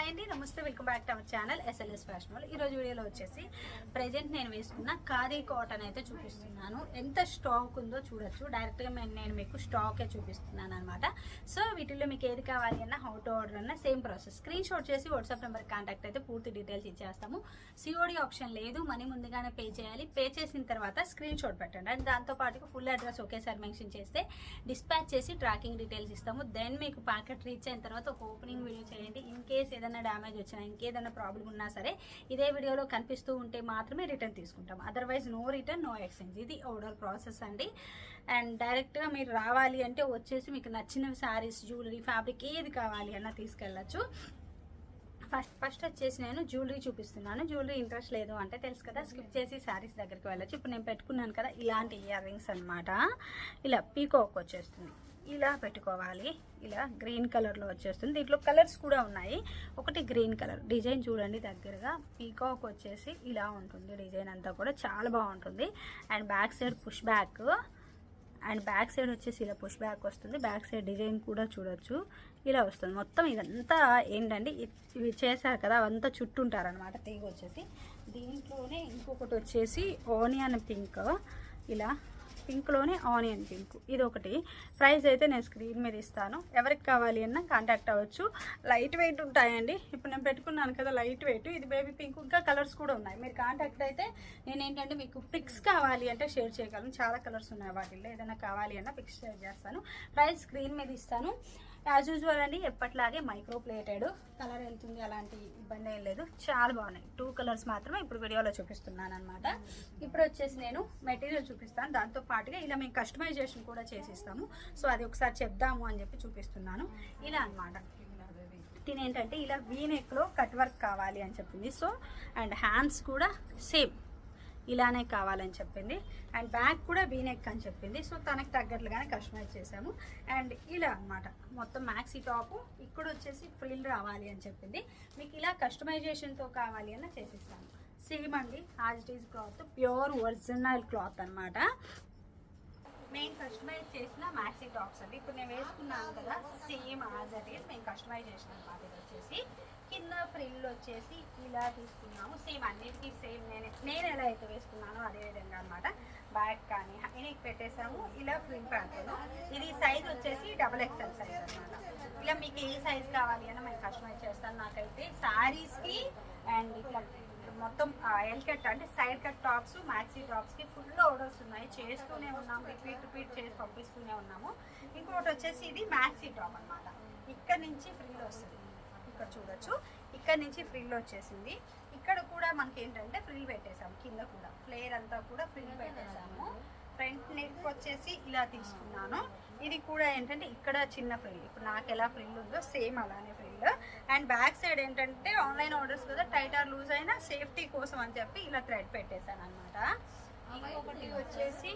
అండి నమస్తే welcome back to our channel SLS fashion world. ఈరోజు వీడియోలో వచ్చేసి ప్రెజెంట్ నేను వేసుకున్న ఖాదీ కాటన్ అయితే చూపిస్తున్నాను. ఎంత స్టాక్ ఉందో చూడొచ్చు. డైరెక్ట్గా నేను మీకు స్టాకే చూపిస్తున్నాను అనమాట. సో వీటిల్లో మీకు ఏది కావాలి అన్నా హౌ టు ఆర్డర్ అన్న సేమ్ ప్రాసెస్. స్క్రీన్ షాట్ చేసి వాట్సాప్ నెంబర్ కాంటాక్ట్ అయితే పూర్తి డీటెయిల్స్ ఇచ్చేస్తాము. సిఓడి ఆప్షన్ లేదు, మనీ ముందుగానే పే చేయాలి. పే చేసిన తర్వాత స్క్రీన్ షాట్ పెట్టండి. అండ్ దాంతోపాటు ఫుల్ అడ్రస్ ఒకేసారి మెన్షన్ చేస్తే డిస్పాచ్ చేసి ట్రాకింగ్ డీటెయిల్స్ ఇస్తాము. దెన్ మీకు ప్యాకెట్ రీచ్ అయిన తర్వాత ఒక ఓపెనింగ్ వీడియో చేయండి. ఇన్ కేస్ ఏదైనా డ్యామేజ్ వచ్చినా ఇంకేదైనా ప్రాబ్లం ఉన్నా సరే ఇదే వీడియోలో కనిపిస్తూ ఉంటే మాత్రమే రిటర్న్ తీసుకుంటాం. Otherwise no return no exchange. ఇది ఆర్డర్ ప్రాసెస్ అండి. అండ్ డైరెక్ట్గా మీరు రావాలి అంటే వచ్చేసి మీకు నచ్చిన శారీస్, జ్యువెలరీ, ఫ్యాబ్రిక్ ఏది కావాలి అన్నా తీసుకెళ్ళచ్చు. ఫస్ట్ వచ్చేసి నేను జ్యువెలరీ చూపిస్తున్నాను. జ్యువెలరీ ఇంట్రెస్ట్ లేదు అంటే తెలుసు కదా, స్కిప్ చేసి శారీస్ దగ్గరికి వెళ్ళచ్చు. ఇప్పుడు నేను పెట్టుకున్నాను కదా ఇలాంటి ఇయర్ రింగ్స్ అనమాట. ఇలా పీకాక్ వచ్చేస్తుంది, ఇలా పెట్టుకోవాలి. ఇలా గ్రీన్ కలర్లో వచ్చేస్తుంది. దీంట్లో కలర్స్ కూడా ఉన్నాయి. ఒకటి గ్రీన్ కలర్ డిజైన్ చూడండి దగ్గరగా. పీకాక్ వచ్చేసి ఇలా ఉంటుంది. డిజైన్ అంతా కూడా చాలా బాగుంటుంది. And back side push back, and back side వచ్చేసి ఇలా పుష్ బ్యాక్ వస్తుంది. బ్యాక్ సైడ్ డిజైన్ కూడా చూడొచ్చు, ఇలా వస్తుంది. మొత్తం ఇదంతా ఏంటంటే ఇవి చేశారు కదా అవంతా చుట్టుంటారనమాట తీగ వచ్చేసి. దీంట్లోనే ఇంకొకటి వచ్చేసి ఆనియన్ పింక్, ఇలా పింక్లోనే ఆనియన్ పింక్. ఇది ఒకటి. ప్రైస్ అయితే నేను స్క్రీన్ మీద ఇస్తాను. ఎవరికి కావాలి అన్నా కాంటాక్ట్ అవ్వచ్చు. లైట్ వెయిట్ ఉంటాయండి. ఇప్పుడు నేను పెట్టుకున్నాను కదా లైట్ వెయిట్. ఇది బేబీ పింక్, ఇంకా కలర్స్ కూడా ఉన్నాయి. మీరు కాంటాక్ట్ అయితే నేను ఏంటంటే మీకు పిక్స్ కావాలి అంటే షేర్ చేయగలను. చాలా కలర్స్ ఉన్నాయి వాటిల్లో. ఏదైనా కావాలి అన్నా పిక్స్ షేర్ చేస్తాను. ప్రైస్ స్క్రీన్ మీద ఇస్తాను. యాజ్ యూజువల్ అండి, ఎప్పట్లాగే మైక్రో ప్లేటెడ్, కలర్ వెళ్తుంది, అలాంటి ఇబ్బంది ఏం లేదు. చాలా బాగున్నాయి. 2 కలర్స్ మాత్రమే ఇప్పుడు వీడియోలో చూపిస్తున్నాను అనమాట. ఇప్పుడు వచ్చేసి నేను మెటీరియల్ చూపిస్తాను. దాంతో పాటుగా ఇలా మేము కస్టమైజేషన్ కూడా చేసిస్తాము. సో అది ఒకసారి చెప్దాము అని చెప్పి చూపిస్తున్నాను. ఇలా అనమాట. తినేంటంటే ఇలా వీనెక్లో కట్ వర్క్ కావాలి అని చెప్పింది. సో అండ్ హ్యాండ్స్ కూడా సేమ్ ఇలానే కావాలని చెప్పింది. అండ్ బ్యాక్ కూడా వీనెక్ అని చెప్పింది. సో తనకు తగ్గట్లుగానే కస్టమైజ్ చేసాము. అండ్ ఇలా అనమాట మొత్తం మ్యాక్సీ టాపు. ఇక్కడ వచ్చేసి ఫ్రిల్ రావాలి అని చెప్పింది. మీకు ఇలా కస్టమైజేషన్తో కావాలి అన్న చేసిస్తాను. సేమ్ అండి, as it is cloth, pure original cloth అనమాట. మేము కస్టమైజ్ చేసిన మ్యాక్సీ టాప్స్ అండి. ఇప్పుడు నేను వేసుకున్నాను కదా సేమ్ యాజ్ ఇట్ ఈజ్ మేము కస్టమైజ్ చేసిన అనమాట. ఇది వచ్చేసి కింద ఫ్రిల్ వచ్చేసి ఇలా తీసుకున్నాము. సేమ్ అన్నిటికీ సేమ్ నేను ఎలా అయితే వేసుకున్నానో అదే విధంగా అనమాట. బ్యాక్ కానీ వెనక్కి పెట్టేసాము. ఇలా ఫ్రిల్ ప్యాంట్లు. ఇది సైజ్ వచ్చేసి XXL సైజ్ అనమాట. ఇలా మీకు ఏ సైజ్ కావాలి అని మేము కస్టమైజ్ చేస్తాను. నాకైతే శారీస్కి అండ్ ఇట్లా మొత్తం ఎల్ కట్ అంటే సైడ్ కట్ టాప్స్, మ్యాక్సీ టాప్స్కి ఫుల్ ఆర్డర్స్ ఉన్నాయి. చేస్తూనే ఉన్నాము, రిపీట్ చేసి పంపిస్తూనే ఉన్నాము. ఇంకొకటి వచ్చేసి ఇది మ్యాక్సీ టాప్ అనమాట. ఇక్కడ నుంచి ఫ్రిల్ వస్తుంది. ఇక్కడ చూడొచ్చు, ఇక్కడ నుంచి ఫ్రిల్ వచ్చేసింది. ఇక్కడ కూడా మనకి ఏంటంటే ఫ్రిల్ పెట్టేసాము. కింద కూడా ఫ్లేర్ అంతా కూడా ఫ్రిల్ పెట్టేసాము. ఫ్రంట్ నెక్ వచ్చేసి ఇలా తీసుకున్నాను. ఇది కూడా ఏంటంటే ఇక్కడ చిన్న ఫ్రిల్, ఇప్పుడు నాకు ఎలా ఫ్రిల్ ఉందో సేమ్ అలానే ఫ్రిల్. అండ్ బ్యాక్ సైడ్ ఏంటంటే ఆన్లైన్ ఆర్డర్స్ కదా, టైట్ ఆర్ లూజ్ అయినా సేఫ్టీ కోసం అని చెప్పి ఇలా థ్రెడ్ పెట్టేశాను అనమాట. ఇంకొకటి వచ్చేసి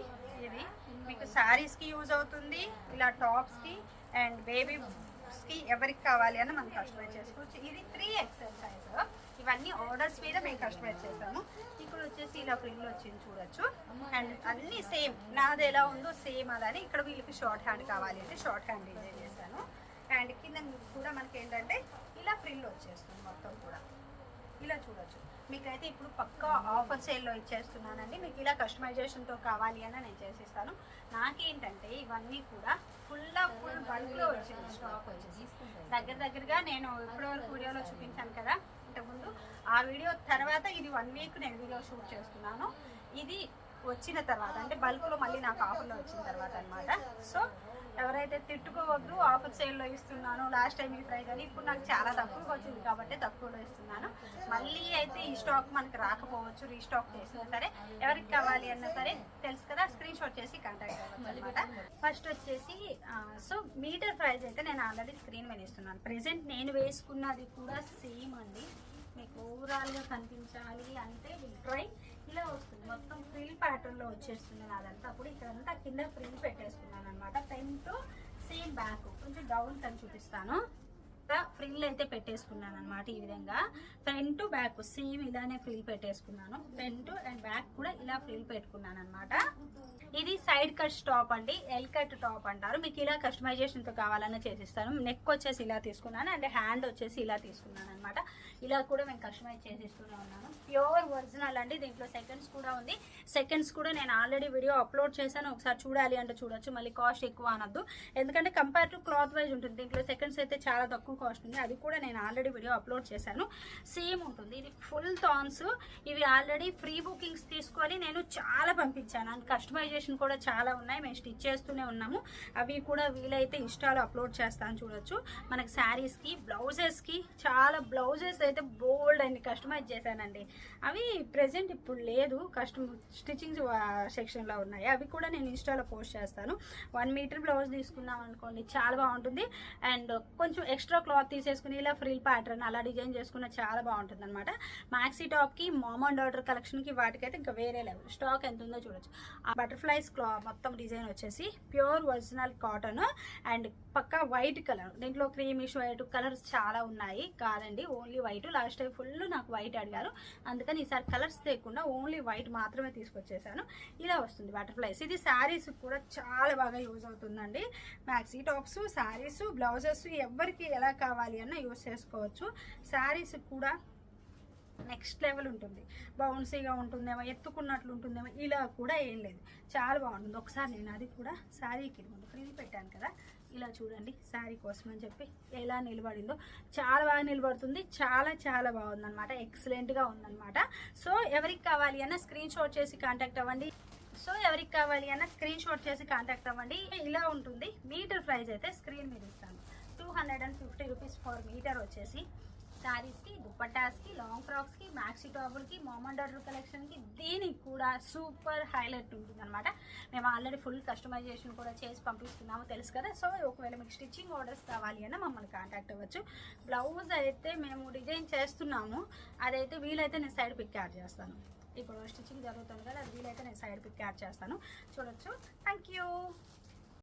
ఇది మీకు శారీస్కి యూజ్ అవుతుంది, ఇలా టాప్స్కి అండ్ బేబీస్కి ఎవరికి కావాలి అని మనం కస్టమైజ్ చేసుకోవచ్చు. ఇది 3XL సైజ్. ఇవన్నీ ఆర్డర్స్ మీద మేము కస్టమైజ్ చేసాము. ఇక్కడ వచ్చేసి ఇలా ఫ్రిల్ వచ్చింది చూడొచ్చు. అండ్ అన్నీ సేమ్, నాది ఎలా ఉందో సేమ్ అలానే. ఇక్కడ వీళ్ళకి షార్ట్ హ్యాండ్ కావాలి అంటే షార్ట్ హ్యాండ్ డిజైన్ చేశాను. అండ్ కింద కూడా మనకి ఏంటంటే ఇలా ఫ్రిల్ వచ్చేస్తుంది మొత్తం కూడా. ఇలా చూడొచ్చు. మీకైతే ఇప్పుడు పక్కా ఆఫర్ సేల్లో ఇచ్చేస్తున్నానండి. మీకు ఇలా కస్టమైజేషన్తో కావాలి అని నేను చేసిస్తాను. నాకేంటంటే ఇవన్నీ కూడా ఫుల్ బల్క్లో వచ్చింది. స్టాక్ వచ్చేసి దగ్గరగా నేను ఇప్పటివరకు వీడియోలో చూపించాను కదా ఇంతకుముందు, ఆ వీడియో తర్వాత ఇది 1 వీక్ నేను వీడియో షూట్ చేస్తున్నాను. ఇది వచ్చిన తర్వాత అంటే బల్క్లో మళ్ళీ నాకు ఆఫర్లో వచ్చిన తర్వాత అనమాట. సో ఎవరైతే తిట్టుకోవద్దు, ఆఫర్ సేల్లో ఇస్తున్నాను లాస్ట్ టైం ఈ ప్రైస్ అని. ఇప్పుడు నాకు చాలా తక్కువగా వచ్చింది కాబట్టి తక్కువలో ఇస్తున్నాను. మళ్ళీ అయితే ఈ స్టాక్ మనకి రాకపోవచ్చు, రీస్టాక్ చేసినా సరే. ఎవరికి కావాలి అన్నా సరే తెలుసు కదా, స్క్రీన్ షాట్ చేసి కాంటాక్ట్ అవ్వచ్చు అనమాట. ఫస్ట్ వచ్చేసి సో మీటర్ ప్రైస్ అయితే నేను ఆల్రెడీ స్క్రీన్ మీద ఇస్తున్నాను. ప్రెజెంట్ నేను వేసుకున్నది కూడా సేమ్ అండి. మీకు ఓవరాల్గా కనిపించాలి అంటే ట్రై ఇలా వస్తుంది. మొత్తం ఫ్రిల్ ప్యాటర్న్లో వచ్చేస్తుంది నాదంతా. అప్పుడు ఇక్కడంతా కింద ఫ్రిల్ పెట్టేసుకున్నాను అనమాట. ఫ్రంట్ సేమ్ బ్యాక్ కొంచెం డౌన్ కని చూపిస్తాను. ఫ్రిల్ అయితే పెట్టేసుకున్నాను అనమాట. ఈ విధంగా ఫ్రంట్ బ్యాక్ సేమ్ ఇలానే ఫ్రిల్ పెట్టేసుకున్నాను. ఫ్రంట్ అండ్ బ్యాక్ కూడా ఇలా ఫ్రిల్ పెట్టుకున్నాను అనమాట. ఇది సైడ్ కట్ టాప్ అండి, ఎల్ కట్ టాప్ అంటారు. మీకు ఇలా కస్టమైజేషన్ తో కావాలన్నా చేసిస్తాను. నెక్ వచ్చేసి ఇలా తీసుకున్నాను అండ్ హ్యాండ్ వచ్చేసి ఇలా తీసుకున్నాను అనమాట. ఇలా కూడా మేము కస్టమైజ్ చేసిస్తూనే ఉన్నాను. ప్యూర్ ఒరిజినల్ అండి. దీంట్లో సెకండ్స్ కూడా ఉంది. సెకండ్స్ కూడా నేను ఆల్రెడీ వీడియో అప్లోడ్ చేశాను, ఒకసారి చూడాలి అంటే చూడొచ్చు. మళ్ళీ కాస్ట్ ఎక్కువ అనొద్దు, ఎందుకంటే కంపేర్ టు క్లాత్ వైజ్ ఉంటుంది. దీంట్లో సెకండ్స్ అయితే చాలా తక్కువ కాస్ట్ ఉంది, అది కూడా నేను ఆల్రెడీ వీడియో అప్లోడ్ చేశాను. సేమ్ ఉంటుంది. ఇది ఫుల్ థాన్స్. ఇవి ఆల్రెడీ ఫ్రీ బుకింగ్స్ తీసుకొని నేను చాలా పంపించాను అండ్ కస్టమైజేషన్ కూడా చాలా ఉన్నాయి. మేము స్టిచ్ చేస్తూనే ఉన్నాము. అవి కూడా వీలైతే ఇన్స్టాలో అప్లోడ్ చేస్తాను, చూడొచ్చు. మనకి శారీస్కి బ్లౌజెస్కి చాలా బ్లౌజెస్ అయితే బోల్డ్ అండ్ కస్టమైజ్ చేశానండి. అవి ప్రెజెంట్ ఇప్పుడు లేదు, స్టిచ్చింగ్ సెక్షన్లో ఉన్నాయి. అవి కూడా నేను ఇన్స్టాలో పోస్ట్ చేస్తాను. 1 మీటర్ బ్లౌజ్ తీసుకున్నాం అనుకోండి, చాలా బాగుంటుంది. అండ్ కొంచెం ఎక్స్ట్రా క్లాత్ తీసేసుకుని ఇలా ఫ్రిల్ ప్యాటర్న్ అలా డిజైన్ చేసుకున్న చాలా బాగుంటుంది అనమాట. మ్యాక్సీ టాప్కి మామ్ అండ్ డాటర్ కలెక్షన్కి వాటికైతే ఇంకా వేరే లెవెల్. స్టాక్ ఎంత ఉందో చూడొచ్చు. ఆ బటర్ఫ్లైస్ మొత్తం డిజైన్ వచ్చేసి ప్యూర్ ఒరిజినల్ కాటన్ అండ్ పక్కా వైట్ కలర్. దీంట్లో క్రీమిష్ వైట్ కలర్స్ చాలా ఉన్నాయి కాదండి, only white. Last time full నాకు వైట్ అడిగారు, అందుకని ఈసారి కలర్స్ లేకుండా ఓన్లీ వైట్ మాత్రమే తీసుకొచ్చేసాను. ఇలా వస్తుంది బటర్ఫ్లైస్. ఇది శారీస్ కూడా చాలా బాగా యూజ్ అవుతుందండి. మ్యాక్సీ టాప్స్, శారీస్, బ్లౌజెస్ ఎవరికి ఎలా కావాలి అన్న యూజ్ చేసుకోవచ్చు. శారీస్ కూడా నెక్స్ట్ లెవెల్ ఉంటుంది. బౌన్సీగా ఉంటుందేమో, ఎత్తుకున్నట్లు ఉంటుందేమో, ఇలా కూడా ఏం లేదు, చాలా బాగుంటుంది. ఒకసారి నేను అది కూడా శారీకి ముందు ఫ్రిల్ పెట్టాను కదా, ఇలా చూడండి. శారీ కోసం అని చెప్పి ఎలా నిలబడిందో చాలా బాగా నిలబడుతుంది. చాలా చాలా బాగుంది అనమాట. ఎక్సలెంట్గా ఉందన్నమాట. సో ఎవరికి కావాలి అన్న స్క్రీన్ షాట్ చేసి కాంటాక్ట్ అవ్వండి. ఇలా ఉంటుంది. మీటర్ ప్రైస్ అయితే స్క్రీన్ మీద ఇస్తాను. 250 రూపీస్ ఫర్ మీటర్ వచ్చేసి శారీస్కి, దుపట్టాస్కి, లాంగ్ ఫ్రాక్స్కి, మ్యాక్సీ టాపులకి, మామ్ అండ్ డాటర్ కలెక్షన్కి దీనికి కూడా సూపర్ హైలైట్ ఉంటుంది అనమాట. మేము ఆల్రెడీ ఫుల్ కస్టమైజేషన్ కూడా చేసి పంపిస్తున్నాము, తెలుసు కదా. సో ఒకవేళ మీకు స్టిచ్చింగ్ ఆర్డర్స్ కావాలి అన్న మమ్మల్ని కాంటాక్ట్ అవ్వచ్చు. బ్లౌజ్ అయితే మేము డిజైన్ చేస్తున్నాము, అదైతే వీలైతే నేను సైడ్ పిక్ యాడ్ చేస్తాను. ఇప్పుడు స్టిచ్చింగ్ జరుగుతుంది కదా, అది వీలైతే నేను సైడ్ పిక్ యాడ్ చేస్తాను, చూడొచ్చు. Thank you.